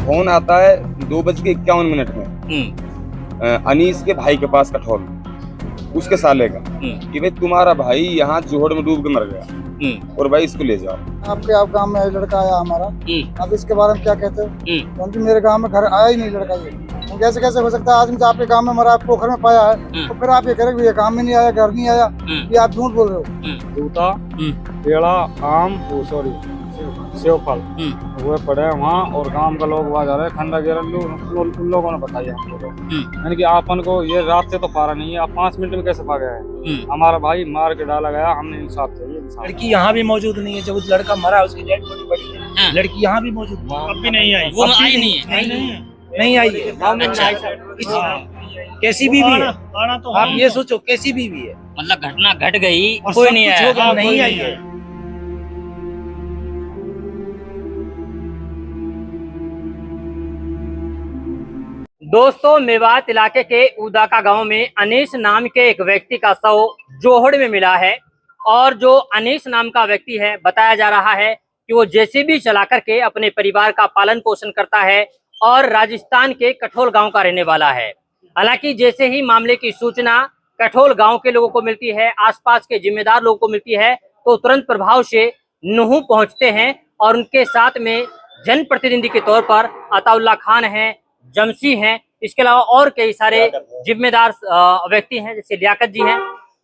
Phone आता है 2:51 में अनीस के भाई के पास कठौल, उसके साले का, कि भाई तुम्हारा भाई यहाँ जोहड़ में डूब के मर गया और भाई इसको ले जाओ। आपके आप गांव में लड़का आया हमारा, अब इसके बारे में क्या कहते हो? क्योंकि मेरे गांव में घर आया ही नहीं लड़का ये, कैसे कैसे हो सकता है? आदमी तो आपके गांव में मरा, पोखर में पाया है, तो फिर आप ये करेंगे ये काम में नहीं आया, घर नहीं आया, ये आप झूठ बोल रहे हो। जूता, पेड़ा, आम, सॉरी सेव फल वो पड़े हैं वहाँ, और गांव का लोग वहाँ जा रहे हैं खंडा गिरन, उन लोगों ने बताया हमको। यानी कि आपन को ये रात से तो पारा नहीं है, आप 5 मिनट में कैसे भाग गए? हमारा भाई मार के डाला गया, हमने इंसाफ चाहिए। लड़की यहाँ भी मौजूद नहीं है, जब उस लड़का मरा उसकी डेड बॉडी पड़ी है, लड़की यहाँ भी मौजूद अब भी नहीं आई, वो आई नहीं आई है। कैसी बीवी है? तो आप ये सोचो कैसी बीवी है, मतलब घटना घट गई, और कोई सब नहीं कुछ आया, हो गया, नहीं आई है। दोस्तों, मेवात इलाके के उदाका गांव में अनीस नाम के एक व्यक्ति का शव जोहड़ में मिला है। और जो अनीस नाम का व्यक्ति है, बताया जा रहा है कि वो जेसीबी चला करके अपने परिवार का पालन पोषण करता है और राजस्थान के कठौल गांव का रहने वाला है। हालांकि जैसे ही मामले की सूचना कठौल गांव के लोगों को मिलती है, आसपास के जिम्मेदार लोगों को मिलती है, तो तुरंत प्रभाव से नुहू पहुंचते हैं और उनके साथ में जनप्रतिनिधि के तौर पर अताउल्ला खान है, जमसी हैं, इसके अलावा और कई सारे जिम्मेदार व्यक्ति हैं, जैसे लियाकत जी हैं।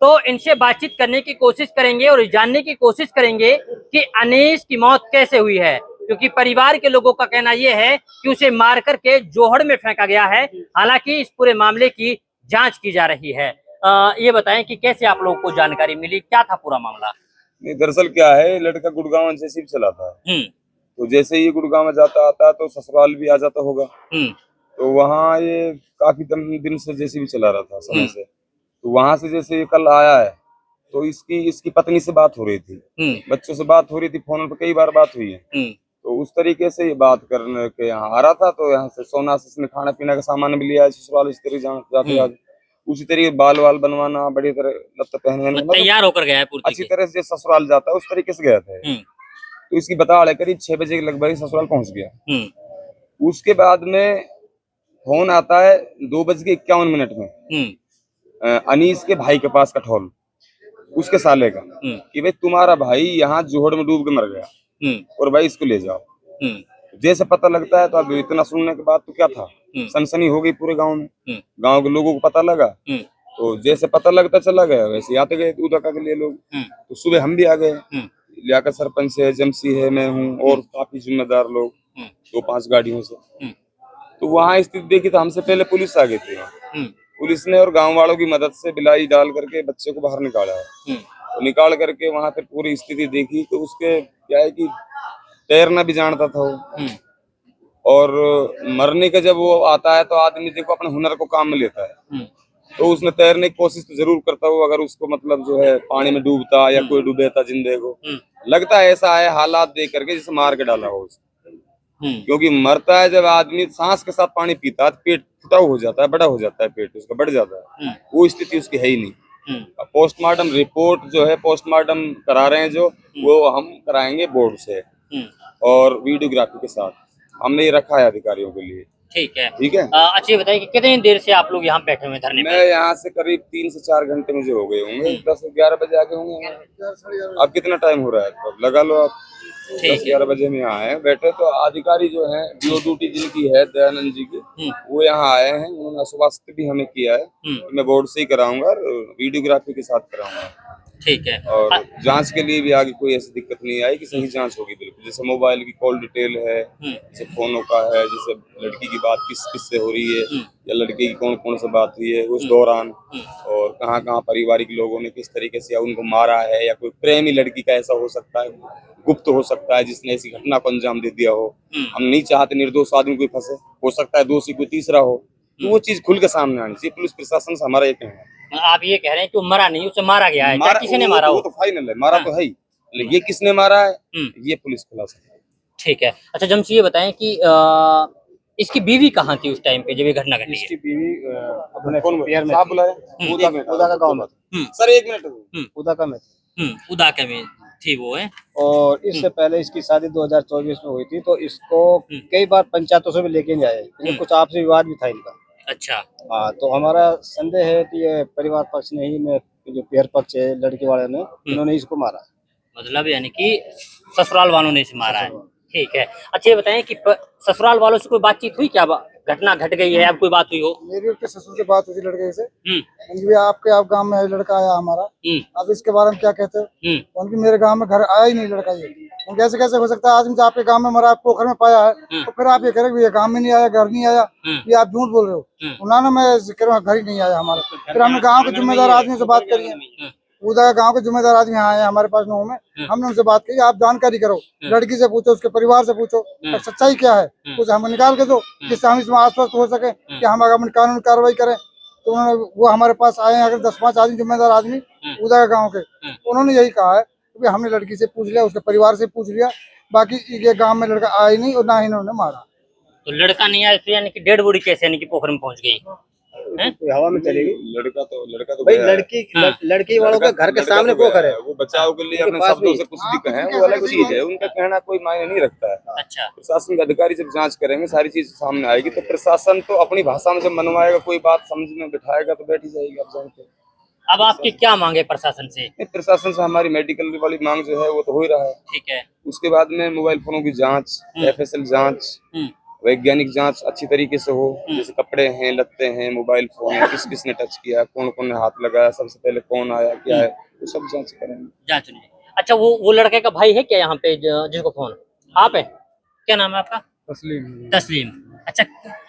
तो इनसे बातचीत करने की कोशिश करेंगे और जानने की कोशिश करेंगे कि अनीस की मौत कैसे हुई है, क्योंकि परिवार के लोगों का कहना यह है कि उसे मार करके जोहड़ में फेंका गया है। हालांकि इस पूरे मामले की जांच की जा रही है। ये बताएं कि कैसे आप लोगों को जानकारी मिली, क्या था पूरा मामला? नहीं, दरअसल क्या है, लड़का गुड़गांव जेसीबी चलाता है, तो जैसे ही गुड़गांव में जाता आता तो ससुराल भी आ जाता होगा, तो वहाँ ये काफी दिन से जेसीबी चला रहा था समय से, तो वहां से जैसे कल आया है तो इसकी पत्नी से बात हो रही थी, बच्चों से बात हो रही थी, फोन पर कई बार बात हुई है, तो उस तरीके से ये बात करने के यहाँ आ रहा था। तो यहाँ से सोना से इसने खाना पीना का सामान भी लिया, ससुराल इस तरीके जाते उसी तरीके बाल वाल बनवाना, बड़ी तरह लत्ते पहनने, तैयार होकर गया है पूरी अच्छी तरह से ससुराल जाता है उस तरीके से गया था। तो इसकी बताड़ है करीब 6 बजे के लगभग ससुराल पहुंच गया। उसके बाद में फोन आता है 2:51 में अनीस के भाई के पास कठौल, उसके साले का, कि भाई तुम्हारा भाई यहाँ जोहड़ में डूब के मर गया और भाई इसको ले जाओ। जैसे पता लगता है तो अब इतना सुनने के बाद तो क्या था, सनसनी हो गई पूरे गांव में, गांव के लोगों को पता लगा, तो जैसे पता लगता चला गया वैसे आते गए उदका के लिए लोग। तो सुबह हम भी आ गए, लियाकत सरपंच है, जमसी है, मैं हूँ और काफी जिम्मेदार लोग 2-5 गाड़ियों से। तो वहाँ स्थिति देखी तो हमसे पहले पुलिस आ गई थी। पुलिस ने और गांव वालों की मदद से बिलाई डाल करके बच्चे को बाहर निकाला है। तो निकाल करके वहां पर पूरी स्थिति देखी तो उसके क्या है कि तैरना भी जानता था वो, और मरने का जब वो आता है तो आदमी देखो अपने हुनर को काम में लेता है, तो उसने तैरने की कोशिश तो जरूर करता हो। अगर उसको मतलब जो है पानी में डूबता या कोई डूबेता जिंदे को, लगता है ऐसा है हालात देख करके जैसे मार के डाला हो उसको। क्योंकि मरता है जब आदमी सांस के साथ पानी पीता है, पेट फुटा हो जाता है, बड़ा हो जाता है, पेट उसका बढ़ जाता है, वो स्थिति उसकी है ही नहीं। पोस्टमार्टम रिपोर्ट जो है, पोस्टमार्टम करा रहे हैं जो, वो हम कराएंगे बोर्ड से और वीडियोग्राफी के साथ, हमने ये रखा है अधिकारियों के लिए। ठीक है। अच्छा, ये बताइए कि कितनी देर से आप लोग यहाँ बैठे हुए धरने पे? मैं यहाँ से करीब 3 से 4 घंटे मुझे हो गए होंगे, 10-11 बजे आके होंगे। अब कितना टाइम हो रहा है तो लगा लो आप, 10-11 बजे में यहाँ आए बैठे। तो अधिकारी जो है जो ड्यूटी जिनकी है दयानंद जी की, वो यहाँ आए हैं, उन्होंने आश्वासन भी हमें किया है कि मैं बोर्ड से ही कराऊंगा और वीडियोग्राफी के साथ कराऊंगा। ठीक है। और जांच के लिए भी आगे कोई ऐसी दिक्कत नहीं आई कि सही जांच होगी बिल्कुल। जैसे मोबाइल की कॉल डिटेल है, जैसे फोनों का है, जैसे लड़की की बात किस से हो रही है या लड़के की कौन कौन से बात हुई है उस दौरान, और कहाँ कहाँ पारिवारिक लोगों ने किस तरीके से या उनको मारा है, या कोई प्रेमी लड़की का ऐसा हो सकता है, गुप्त हो सकता है जिसने ऐसी घटना को अंजाम दे दिया हो। हम नहीं चाहते निर्दोष आदमी कोई फंसे, हो सकता है दोषी कोई तीसरा हो, तो वो चीज खुल के सामने आनी चाहिए। पुलिस प्रशासन से हमारा ये कहना है। आप ये कह रहे हैं कि वो मरा नहीं, उसे मारा गया है, किसने मारा? वो तो फाइनल है, मारा तो है ही, लेकिन ये किसने मारा है ये पुलिस खुला सकती है। ठीक है। अच्छा, जमशी ये बताएं कि इसकी बीवी कहाँ थी उस टाइम पे जब ये घटना घटी? इसकी बीवी अपने पेयर में साहब बुलाया, उदा का गाँव में। सर 1 मिनट उदा का में उदाके में। थी वो है। और इससे पहले इसकी शादी 2024 में हुई थी, तो इसको कई बार पंचायतों से भी लेके नहीं आए, लेकिन कुछ आपसी विवाद भी था इनका। अच्छा। हाँ, तो हमारा संदेह है कि ये परिवार पक्ष ने ही ने जो पेयर पक्ष है लड़के वाले ने, इन्होंने इसको मारा। मतलब यानी कि ससुराल वालों ने इसे मारा है। ठीक है। अच्छा ये बताएं कि ससुराल वालों से कोई बातचीत हुई क्या? घटना घट गई है, अब कोई बात हुई हो? मेरी उसके ससुर से बात हुई थी लड़के से, उनकी आप गांव में है लड़का आया हमारा, अब इसके बारे में क्या कहते हो? उनकी मेरे गांव में घर आया ही नहीं लड़का ये। कैसे कैसे हो सकता है? आदमी आपके गांव में मरा, पोखर में पाया है, तो फिर आप ये कह रहे हो ये गांव में नहीं आया, घर नहीं आया, ये आप झूठ बोल रहे हो। उन्होंने मैं कह रहा घर ही नहीं आया हमारा। फिर हमने गाँव के जिम्मेदार आदमी से बात करी है, उधर गांव के जिम्मेदार आदमी यहाँ आए हमारे पास नौ में, हमने उनसे बात की, आप जानकारी करो, लड़की से पूछो, उसके परिवार से पूछो, सच्चाई क्या है, कुछ हमें निकाल के दो, जिससे हम इसमें आश्वस्त हो सके कि हम अगर कानून कार्रवाई करें। तो उन्होंने वो हमारे पास आए, अगर 10-5 आदमी जिम्मेदार आदमी उधर गाँव के, उन्होंने यही कहा है कि हमने लड़की से पूछ लिया, उसके परिवार से पूछ लिया, बाकी ये गाँव में लड़का आया ही नहीं और ना ही इन्होंने मारा। तो लड़का नहीं आया, यानी कि डेड बॉडी कैसे यानी कि पोखर में पहुंच गई? हवा में चलेगी। लड़का तो भाई लड़की वालों के घर के सामने पोखर है, वो बचाव के लिए अपने शब्दों से कुछ भी कहें वो अलग चीज है, उनका कहना कोई मायने नहीं रखता है। अच्छा। प्रशासन के अधिकारी जब जांच करेंगे सारी चीज सामने आएगी, तो प्रशासन तो अपनी भाषा में जब मनवाएगा, कोई बात समझ में बिठाएगा तो बैठ ही जाएगी। आप जानते हैं। अब आपकी क्या मांगे प्रशासन से? प्रशासन से हमारी मेडिकल वाली मांग जो है वो तो हो ही रहा है। ठीक है। उसके बाद में मोबाइल फोनों की जांच, FSL जांच, वैज्ञानिक जांच अच्छी तरीके से हो, जैसे कपड़े हैं, लत्ते हैं, मोबाइल फोन है, किस किसने टच किया, कौन कौन ने हाथ लगाया, सबसे पहले कौन आया, क्या है, वो सब जांच करेंगे। जांच नहीं। अच्छा वो लड़के का भाई है क्या यहाँ पे जिसको फोन आप है? क्या नाम है आपका? तस्लीम। अच्छा,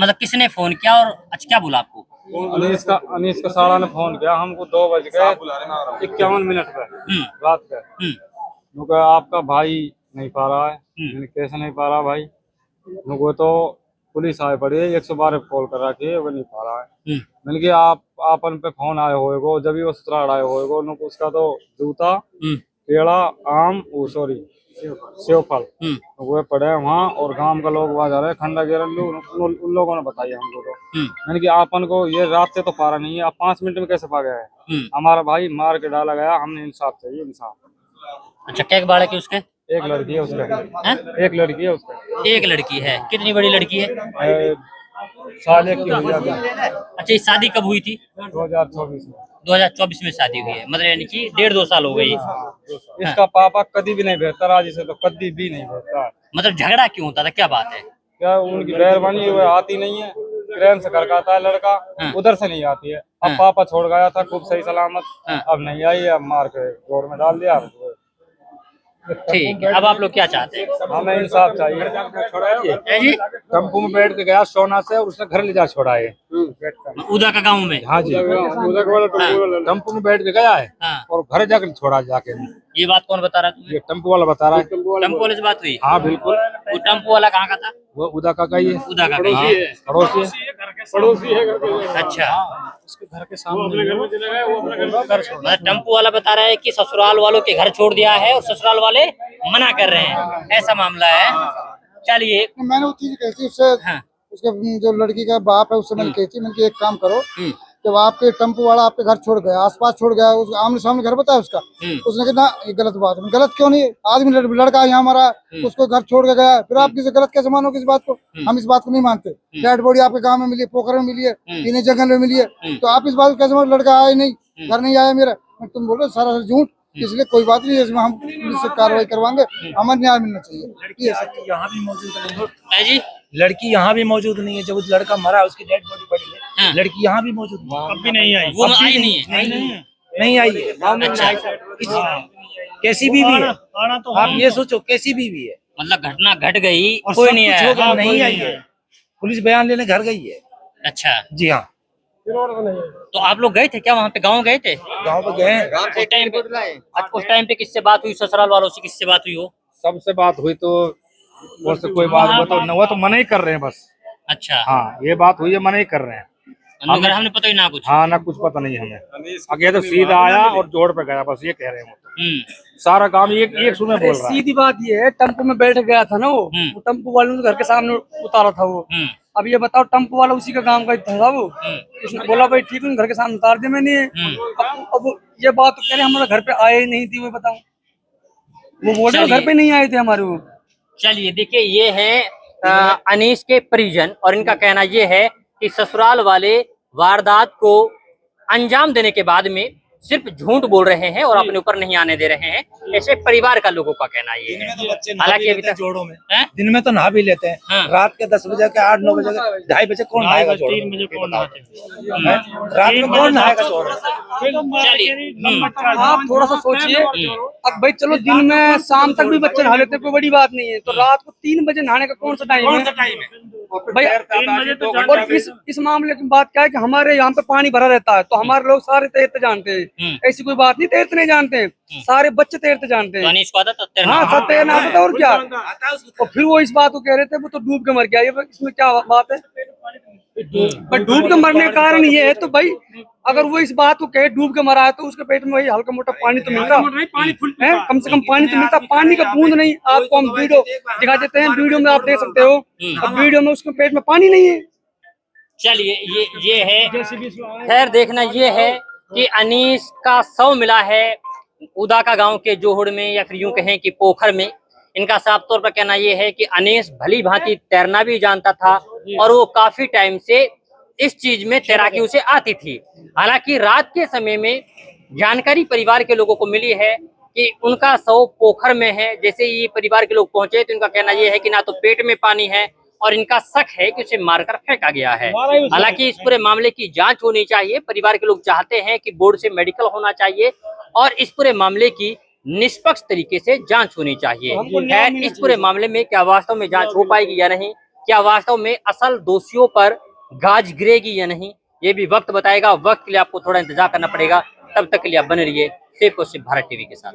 मतलब किसने फोन किया और अच्छा क्या बोला आपको? अनीस का साला ने फोन किया हमको 2:51 पे रात पे, क्योंकि आपका भाई नहीं पा रहा है। मैंने कैसे नहीं पा रहा भाई? वो तो पुलिस आए पड़ी है, 112 कॉल कर रखी है, वो नहीं पा रहा है। मैंने कि आपन पे फोन आए होएगो, जब भी वो ससुराल आए होएगो, उसका तो जूता, केला, आम, सेव फल वो पड़े हैं वहाँ, और गांव का लोग वहाँ जा रहे हैं, खंडा गिरन उन लोगों ने बताया हमको। तो मैंने कि आपन को ये रात से तो पारा नहीं है, आप 5 मिनट में कैसे पा गया है? हमारा भाई मार के डाला गया, हमने इंसाफ चाहिए, इंसाफ। अच्छा, क्या बाड़ा की उसके? एक लड़की है उसका। एक लड़की है उसका। एक लड़की है। कितनी बड़ी लड़की है? साल एक की हुई अभी। अच्छा, ये शादी कब हुई थी? 2024 में। 2024 में शादी हुई है, मतलब यानी कि 1.5-2 साल हो गई। इसका पापा कभी भी नहीं भेजता, राजी से तो कभी भी नहीं भेजता। मतलब झगड़ा क्यों होता था, क्या बात है? क्या उनकी मेहरबानी वो आती नहीं है, ट्रेन से घर का आता है लड़का, उधर से नहीं आती है। अब पापा छोड़ गया था खूब सही सलामत, अब नहीं आई, अब मार के रोड में डाल दिया। ठीक है, अब आप लोग क्या चाहते हैं? हमें इंसाफ चाहिए जी। टेम्पो में बैठ के गया सोना से, और उसने घर ले जा छोड़ा है उदा का गाँव में। हाँ जी, टेम्पो में बैठ के गया है और घर जाकर छोड़ा जाके। ये बात कौन बता रहा है? ये टेम्पो वाला बता रहा है। टेम्पो वाले से बात हुई? हाँ बिल्कुल। वो टेम्पो वाला कहाँ का था? वो उदा का ही है। उदा का पड़ोसी है। अच्छा, उसके घर के सामने मतलब टेम्पो वाला बता रहा है कि ससुराल वालों के घर छोड़ दिया है और ससुराल वाले मना कर रहे हैं, ऐसा मामला है। चलिए, मैंने वो चीज कही थी उससे, उसके जो लड़की का बाप है उससे मैंने कही थी, मैंने एक काम करो, जब आपके टेम्पो वाला आपके घर छोड़ गया, आसपास छोड़ गया, उस आमने सामने घर बताया उसका, उसने कहा ना ये गलत बात है। गलत क्यों नहीं है? आदमी लड़का यहाँ हमारा, उसको घर छोड़ के गया, फिर आप किसी गलत कैसे मानोगे इस बात को? हम इस बात को नहीं मानते। डेड बॉडी आपके गाँव में मिली है, पोखर में मिली है, इन्हें जंगल में मिली है, तो आप इस बात को कैसे मानो? लड़का आया नहीं, घर नहीं आया मेरा, तुम बोल रहे सारा झूठ। इसलिए कोई बात नहीं, इसमें हम पुलिस से कार्रवाई करवाएंगे, हमें न्याय मिलना चाहिए। लड़की यहाँ भी मौजूद नहीं है जी, लड़की यहाँ भी मौजूद नहीं है, जब उस लड़का मरा उसकी डेड बॉडी पड़ी है, लड़की यहाँ भी मौजूद नहीं, अब भी नहीं आई, वो आई नहीं है, नहीं आई है। अच्छा, कैसी बीवी है? आना तो आप ये सोचो, कैसी बीवी है? मतलब घटना घट गई, कोई नहीं आया, नहीं आई है, पुलिस बयान लेने घर गई है। अच्छा जी हाँ। तो आप लोग गए थे क्या वहाँ पे? गाँव गए थे? गाँव पे गए हैं। उस टाइम पे किससे बात हुई? ससुराल वालों से किससे बात हुई हो? सबसे बात हुई तो वो से कोई बात हुआ तो वो तो मना ही कर रहे हैं बस। अच्छा, हाँ ये बात हुई है, मना ही कर रहे हैं। हमने पता ही ना कुछ। हाँ ना कुछ पता नहीं हमें, आगे तो सीधा आया और जोड़ पे गया, बस ये कह रहे हैं। सारा काम एक सुने बोल रहा है। सीधी बात ये है, टेम्पो में बैठ गया था ना वो टेम्पो वाले ने घर के सामने उतारा था वो। अब ये बताओ, टेम्पो वाला उसी का काम का था वो, उसने बोला भाई ठीक है, घर के सामने उतार दिया मैंने। अब ये बात तो कह रहे हमारे घर पे आए ही नहीं थी, वो बताओ। वो बोल रहे घर पे नहीं आए थे हमारे वो। चलिए देखिए, ये है अनीस के परिजन और इनका कहना ये है कि ससुराल वाले वारदात को अंजाम देने के बाद में सिर्फ झूठ बोल रहे हैं और अपने ऊपर नहीं आने दे रहे हैं, ऐसे परिवार का लोगों का कहना ये है। हालांकि अभी तक जोड़ों में दिन में तो नहा भी लेते हैं, रात के 10 बजे के 8-9 बजे 2:30 बजे कौन नहाएगा? 3 बजे कौन नहाएगा? रात में कौन नहाएगा जोड़? आप थोड़ा सा सोचिए, अब भाई चलो दिन में शाम तक भी बच्चे नहा लेते, कोई बड़ी बात नहीं है, तो रात को 3 बजे नहाने का कौन सा टाइम है भाई? और इस मामले की बात क्या है कि हमारे यहाँ पे पानी भरा रहता है, तो हमारे लोग सारे तैरते जानते हैं, ऐसी कोई बात नहीं तैरते नहीं जानते हैं, सारे बच्चे तैरते जानते हैं। हाँ, सब तैरना आता था, और क्या। और फिर वो इस बात को कह रहे थे वो तो डूब के मर गया, ये इसमें क्या बात है? पर डूब के मरने का कारण ये है, तो भाई अगर वो इस बात को कहे डूब के मरा है, तो उसके पेट में वही हल्का मोटा पानी तो मिलता है, कम से कम पानी तो मिलता। पानी का बूंद नहीं, आपको हम वीडियो दिखा देते हैं, वीडियो में आप देख सकते हो, अब वीडियो में उसके पेट में पानी नहीं है। चलिए ये है, खैर देखना ये है कि अनीस का शव मिला है उदाका गांव के जोहड़ में, या फिर यूं कहें कि पोखर में। इनका साफ तौर पर कहना यह है कि अनीस भली भांति तैरना भी जानता था और वो काफी टाइम से इस चीज में तैराकी उसे आती थी। हालांकि रात के समय में जानकारी परिवार के लोगों को मिली है कि उनका शव पोखर में है। जैसे ही परिवार के लोग पहुंचे तो इनका कहना यह है कि ना तो पेट में पानी है और इनका शक है कि उसे मारकर फेंका गया है। हालांकि इस पूरे मामले की जांच होनी चाहिए, परिवार के लोग चाहते हैं कि बोर्ड से मेडिकल होना चाहिए और इस पूरे मामले की निष्पक्ष तरीके से जांच होनी चाहिए। खैर, इस पूरे मामले में क्या वास्तव में जांच हो पाएगी या नहीं, क्या वास्तव में असल दोषियों पर गाज गिरेगी या नहीं, ये भी वक्त बताएगा। वक्त के लिए आपको थोड़ा इंतजार करना पड़ेगा, तब तक के लिए आप बने रहिए सिर्फ और सिर्फ भारत टीवी के साथ।